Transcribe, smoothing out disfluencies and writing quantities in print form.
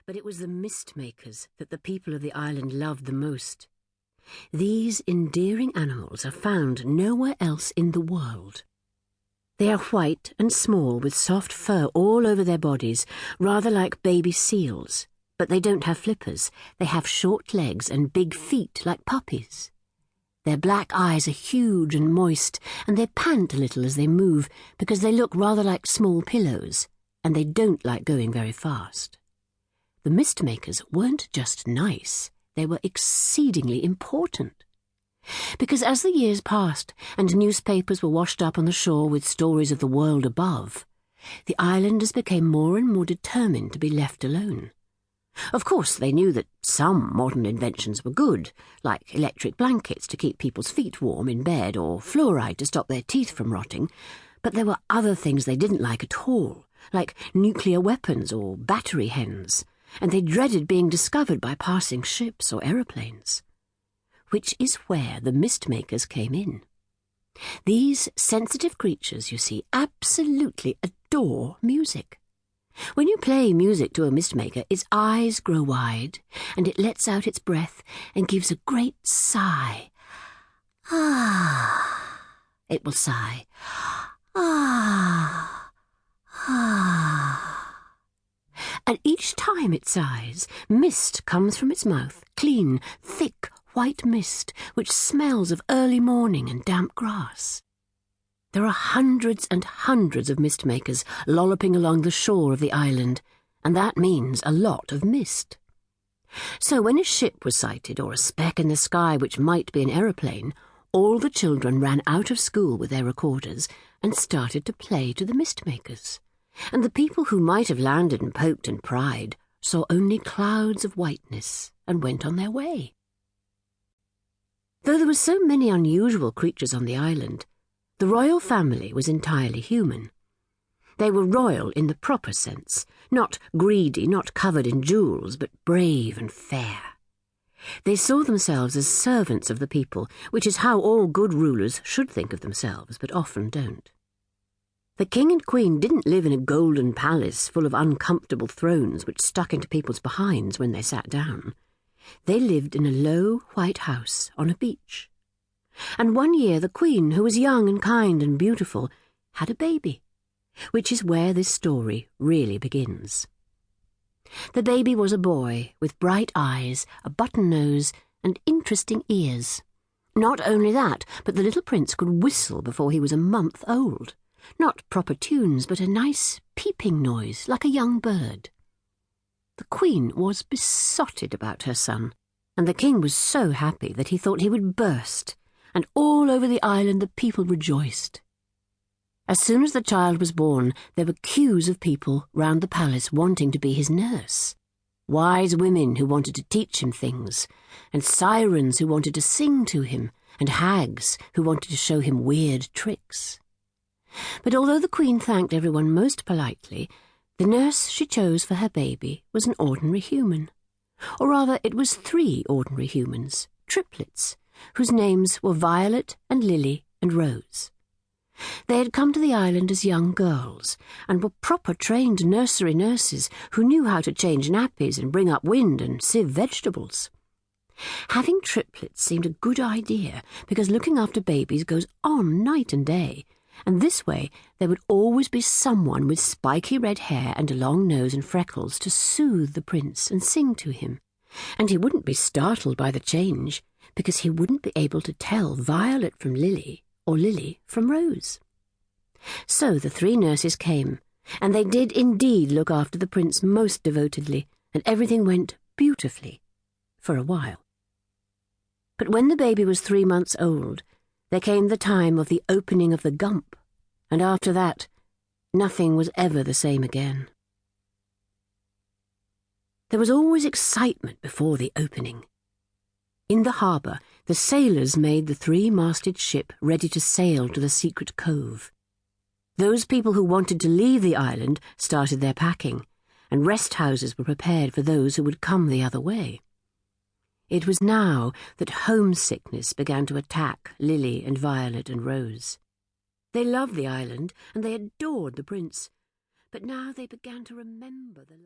But it was the mist makers that the people of the island loved the most. These endearing animals are found nowhere else in the world. They are white and small with soft fur all over their bodies, rather like baby seals, but they don't have flippers. They have short legs and big feet like puppies. Their black eyes are huge and moist, and they pant a little as they move because they look rather like small pillows, and they don't like going very fast. The mist makers weren't just nice. They were exceedingly important. Because as the years passed and newspapers were washed up on the shore with stories of the world above, the islanders became more and more determined to be left alone. Of course, they knew that some modern inventions were good, like electric blankets to keep people's feet warm in bed or fluoride to stop their teeth from rotting, but there were other things they didn't like at all, like nuclear weapons or battery hens, and they dreaded being discovered by passing ships or aeroplanes. Which is where the mist makers came in. These sensitive creatures, you see, absolutely adore music. When you play music to a mist maker, its eyes grow wide, and it lets out its breath and gives a great sigh. Ah, it will sigh. Ah, ah. And each time it sighs, mist comes from its mouth, clean, thick, white mist, which smells of early morning and damp grass. There are hundreds and hundreds of mist makers lolloping along the shore of the island, and that means a lot of mist. So when a ship was sighted or a speck in the sky which might be an aeroplane, all the children ran out of school with their recorders and started to play to the mist makers. And the people who might have landed and poked and pried saw only clouds of whiteness and went on their way. Though there were so many unusual creatures on the island, the royal family was entirely human. They were royal in the proper sense, not greedy, not covered in jewels, but brave and fair. They saw themselves as servants of the people, which is how all good rulers should think of themselves, but often don't. The king and queen didn't live in a golden palace full of uncomfortable thrones which stuck into people's behinds when they sat down. They lived in a low white house on a beach. And one year the queen, who was young and kind and beautiful, had a baby, which is where this story really begins. The baby was a boy with bright eyes, a button nose, and interesting ears. Not only that, but the little prince could whistle before he was a month old. Not proper tunes, but a nice peeping noise, like a young bird. The queen was besotted about her son, and the king was so happy that he thought he would burst, and all over the island the people rejoiced. As soon as the child was born, there were queues of people round the palace wanting to be his nurse. Wise women who wanted to teach him things, and sirens who wanted to sing to him, and hags who wanted to show him weird tricks. But although the queen thanked everyone most politely, the nurse she chose for her baby was an ordinary human. Or rather, it was 3 ordinary humans, triplets, whose names were Violet and Lily and Rose. They had come to the island as young girls, and were proper trained nursery nurses who knew how to change nappies and bring up wind and sieve vegetables. Having triplets seemed a good idea, because looking after babies goes on night and day, and this way there would always be someone with spiky red hair and a long nose and freckles to soothe the prince and sing to him, and he wouldn't be startled by the change, because he wouldn't be able to tell Violet from Lily or Lily from Rose. So the 3 nurses came, and they did indeed look after the prince most devotedly, and everything went beautifully for a while. But when the baby was 3 months old, there came the time of the opening of the gump, and after that, nothing was ever the same again. There was always excitement before the opening. In the harbour, the sailors made the 3-masted ship ready to sail to the secret cove. Those people who wanted to leave the island started their packing, and rest houses were prepared for those who would come the other way. It was now that homesickness began to attack Lily and Violet and Rose. They loved the island, and they adored the prince, but now they began to remember the